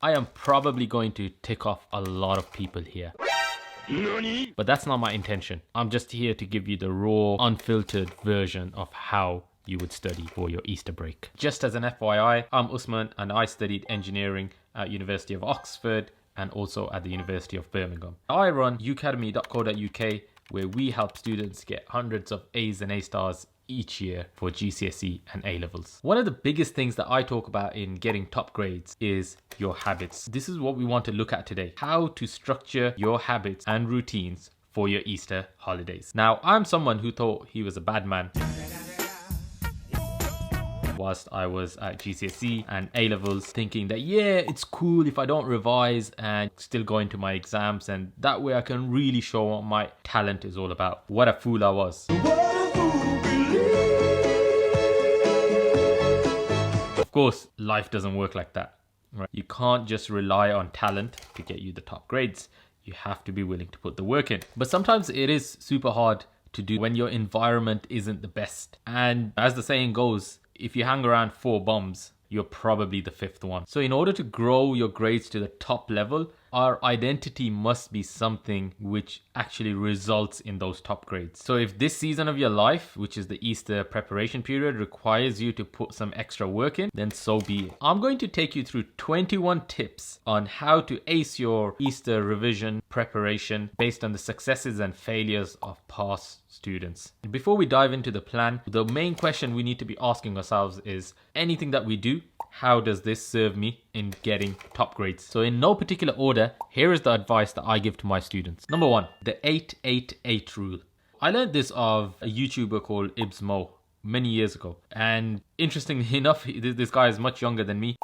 I am probably going to tick off a lot of people here. Nani? But that's not my intention. I'm just here to give you the raw, unfiltered version of how you would study for your Easter break. Just as an FYI, I'm Usman and I studied engineering at University of Oxford and also at the University of Birmingham. I run ucademy.co.uk, where we help students get hundreds of A's and A stars each year for GCSE and A levels. One of the biggest things that I talk about in getting top grades is your habits. This is what we want to look at today. How to structure your habits and routines for your Easter holidays. Now, I'm someone who thought he was a bad man whilst I was at GCSE and A levels, thinking that yeah, it's cool if I don't revise and still go into my exams, and that way I can really show what my talent is all about. What a fool I was. Of course, life doesn't work like that, right? You can't just rely on talent to get you the top grades. You have to be willing to put the work in. But sometimes it is super hard to do when your environment isn't the best. And as the saying goes, if you hang around 4 bums, you're probably the 5th one. So in order to grow your grades to the top level, our identity must be something which actually results in those top grades. So if this season of your life, which is the Easter preparation period, requires you to put some extra work in, then so be it. I'm going to take you through 21 tips on how to ace your Easter revision preparation based on the successes and failures of past students. Before we dive into the plan, the main question we need to be asking ourselves is, anything that we do, how does this serve me in getting top grades? So in no particular order, here is the advice that I give to my students. Number 1, the 8-8-8 rule. I learned this of a YouTuber called Ibs Mo many years ago. And interestingly enough, this guy is much younger than me.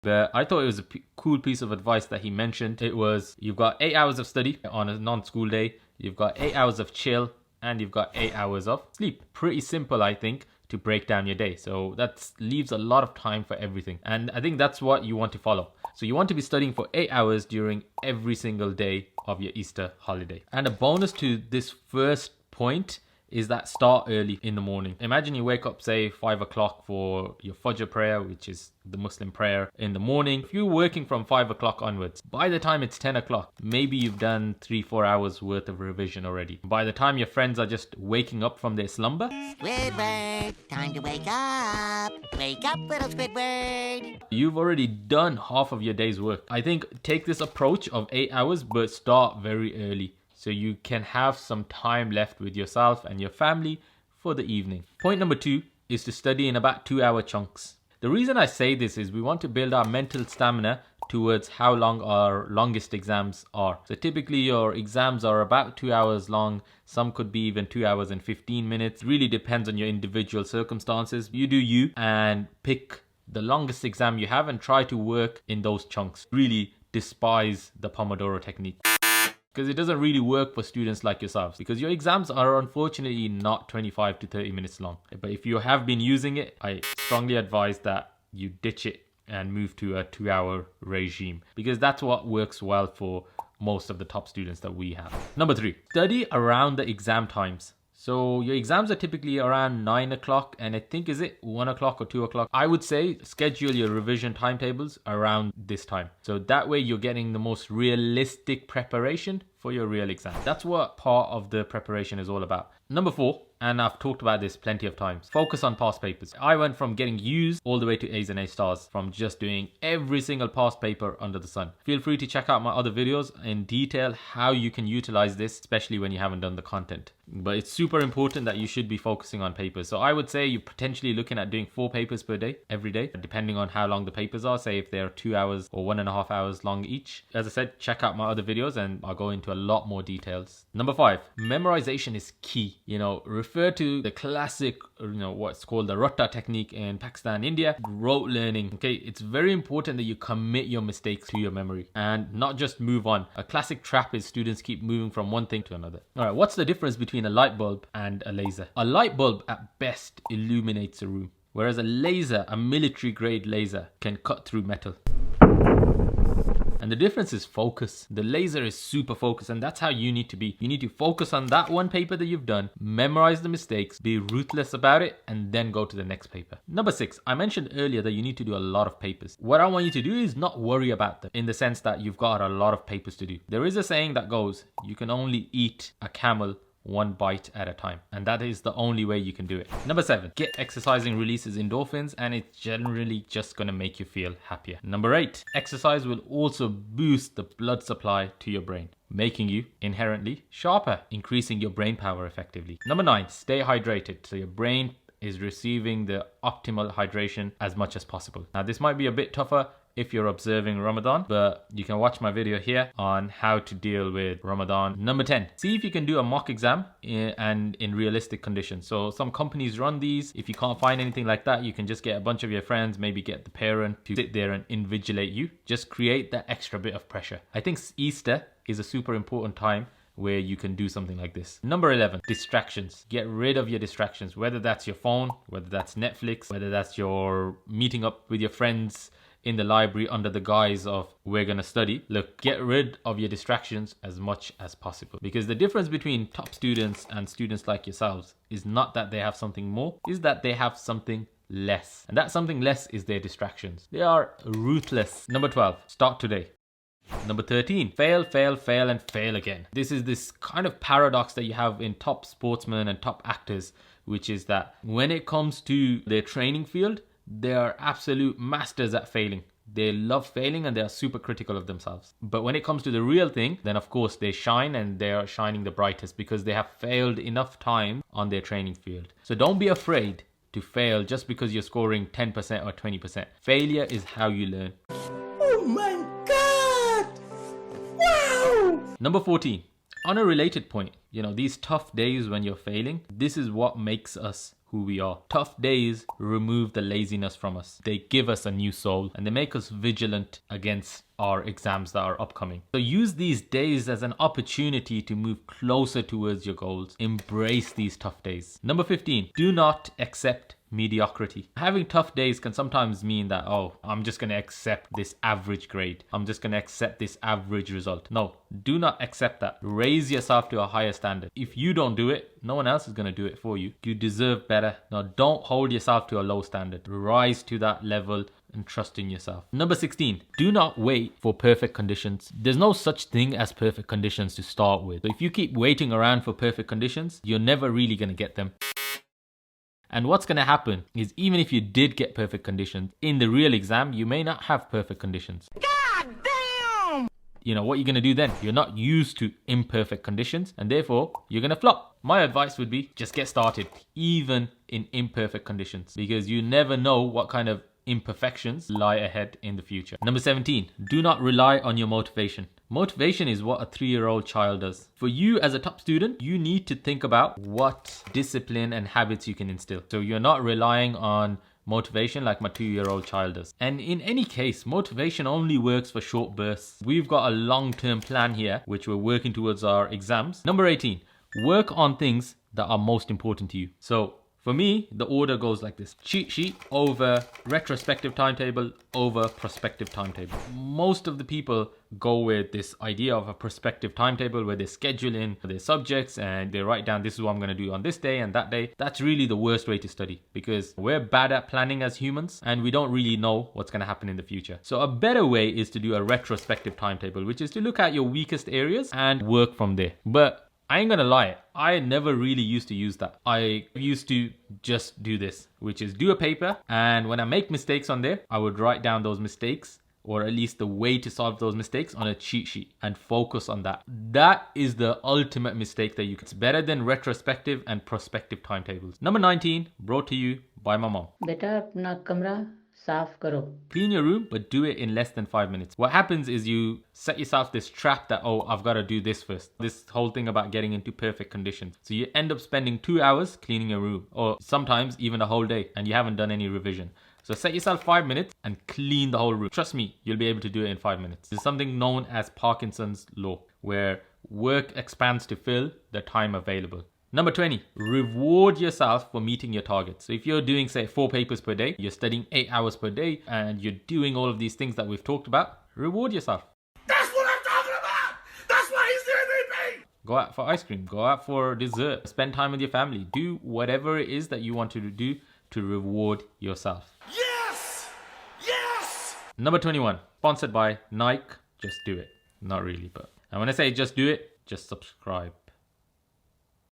But I thought it was a cool piece of advice that he mentioned. It was, you've got 8 hours of study on a non-school day, you've got 8 hours of chill, and you've got 8 hours of sleep. Pretty simple, I think, to break down your day. So that leaves a lot of time for everything. And I think that's what you want to follow. So you want to be studying for 8 hours during every single day of your Easter holiday. And a bonus to this first point is that start early in the morning. Imagine you wake up, say 5 o'clock for your Fajr prayer, which is the Muslim prayer in the morning. If you're working from 5 o'clock onwards, by the time it's 10 o'clock, maybe you've done 3-4 hours worth of revision already. By the time your friends are just waking up from their slumber, Squidward, time to wake up. Wake up, little Squidward. you've already done half of your day's work. I think take this approach of 8 hours, but start very early, so you can have some time left with yourself and your family for the evening. Point number 2 is to study in about 2-hour chunks. The reason I say this is we want to build our mental stamina towards how long our longest exams are. So typically your exams are about 2 hours long. Some could be even 2 hours and 15 minutes. It really depends on your individual circumstances. You do you and pick the longest exam you have and try to work in those chunks. Really despise the Pomodoro technique, because it doesn't really work for students like yourselves, because your exams are unfortunately not 25 to 30 minutes long. But if you have been using it, I strongly advise that you ditch it and move to a 2-hour regime, because that's what works well for most of the top students that we have. Number 3, study around the exam times. So your exams are typically around 9 o'clock and I think, is it 1 o'clock or 2 o'clock? I would say schedule your revision timetables around this time. So that way you're getting the most realistic preparation for your real exam. That's what part of the preparation is all about. Number 4, and I've talked about this plenty of times, focus on past papers. I went from getting U's all the way to A's and A stars from just doing every single past paper under the sun. Feel free to check out my other videos in detail how you can utilize this, especially when you haven't done the content. But it's super important that you should be focusing on papers. So I would say you're potentially looking at doing 4 papers per day, every day, depending on how long the papers are. Say if they're 2 hours or 1.5 hours long each. As I said, check out my other videos and I'll go into a lot more details. Number 5, memorization is key. Refer to the classic, what's called the Ratta technique in Pakistan, India, rote learning. Okay, it's very important that you commit your mistakes to your memory and not just move on. A classic trap is students keep moving from one thing to another. All right, what's the difference between a light bulb and a laser? A light bulb at best illuminates a room, whereas a laser, a military grade laser, can cut through metal. And the difference is focus. The laser is super focused, and that's how you need to be. You need to focus on that one paper that you've done, memorize the mistakes, be ruthless about it, and then go to the next paper. Number 6, I mentioned earlier that you need to do a lot of papers. What I want you to do is not worry about them in the sense that you've got a lot of papers to do. There is a saying that goes, you can only eat a camel one bite at a time, and that is the only way you can do it. Number 7, get exercising releases endorphins, and it's generally just gonna make you feel happier. Number 8, exercise will also boost the blood supply to your brain, making you inherently sharper, increasing your brain power effectively. Number 9, stay hydrated, so your brain is receiving the optimal hydration as much as possible. Now this might be a bit tougher if you're observing Ramadan, but you can watch my video here on how to deal with Ramadan. Number 10, see if you can do a mock exam and in realistic conditions. So some companies run these. If you can't find anything like that, you can just get a bunch of your friends, maybe get the parent to sit there and invigilate you. Just create that extra bit of pressure. I think Easter is a super important time where you can do something like this. Number 11, distractions. Get rid of your distractions, whether that's your phone, whether that's Netflix, whether that's your meeting up with your friends in the library under the guise of we're gonna study. Look, get rid of your distractions as much as possible, because the difference between top students and students like yourselves is not that they have something more, is that they have something less, and that something less is their distractions. They are ruthless. Number 12, start today. Number 13, fail, fail, fail, and fail again. This is this kind of paradox that you have in top sportsmen and top actors, which is that when it comes to their training field, they are absolute masters at failing. They love failing and they are super critical of themselves. But when it comes to the real thing, then of course they shine, and they are shining the brightest because they have failed enough time on their training field. So don't be afraid to fail just because you're scoring 10% or 20%. Failure is how you learn. Oh my God! Wow! Number 14, on a related point, these tough days when you're failing, this is what makes us who we are. Tough days remove the laziness from us. They give us a new soul, and they make us vigilant against our exams that are upcoming. So use these days as an opportunity to move closer towards your goals. Embrace these tough days. Number 15, do not accept mediocrity. Having tough days can sometimes mean that, oh, I'm just going to accept this average grade. I'm just going to accept this average result. No, do not accept that. Raise yourself to a higher standard. If you don't do it, no one else is going to do it for you. You deserve better. Now, don't hold yourself to a low standard. Rise to that level and trust in yourself. Number 16, do not wait for perfect conditions. There's no such thing as perfect conditions to start with. So if you keep waiting around for perfect conditions, you're never really going to get them. And what's going to happen is, even if you did get perfect conditions, in the real exam, you may not have perfect conditions. God damn! What you're going to do then? You're not used to imperfect conditions, and therefore you're going to flop. My advice would be just get started, even in imperfect conditions, because you never know what kind of imperfections lie ahead in the future. Number 17, do not rely on your motivation. Motivation is what a 3-year-old child does. For you as a top student, you need to think about what discipline and habits you can instill. So you're not relying on motivation like my 2-year-old child does. And in any case, motivation only works for short bursts. We've got a long-term plan here, which we're working towards our exams. Number 18, work on things that are most important to you. So for me, the order goes like this: cheat sheet over retrospective timetable over prospective timetable. Most of the people go with this idea of a prospective timetable where they schedule in their subjects and they write down, this is what I'm going to do on this day and that day. That's really the worst way to study, because we're bad at planning as humans and we don't really know what's going to happen in the future. So a better way is to do a retrospective timetable, which is to look at your weakest areas and work from there. But I ain't gonna lie, I never really used to use that. I used to just do this, which is do a paper, and when I make mistakes on there, I would write down those mistakes, or at least the way to solve those mistakes, on a cheat sheet and focus on that. That is the ultimate mistake that you can. It's better than retrospective and prospective timetables. Number 19, brought to you by my mom. बेटा अपना कमरा साफ करो. Clean your room, but do it in less than 5 minutes. What happens is you set yourself this trap that, oh, I've got to do this first. This whole thing about getting into perfect conditions. So you end up spending 2 hours cleaning your room, or sometimes even a whole day, and you haven't done any revision. So set yourself 5 minutes and clean the whole room. Trust me, you'll be able to do it in 5 minutes. There's something known as Parkinson's law, where work expands to fill the time available. Number 20, reward yourself for meeting your targets. So if you're doing, say, 4 papers per day, you're studying 8 hours per day, and you're doing all of these things that we've talked about, reward yourself. Go out for ice cream, go out for dessert, spend time with your family. Do whatever it is that you want to do to reward yourself. Yes! Yes! Number 21, sponsored by Nike. Just do it. Not really, but and when I say just do it, just subscribe.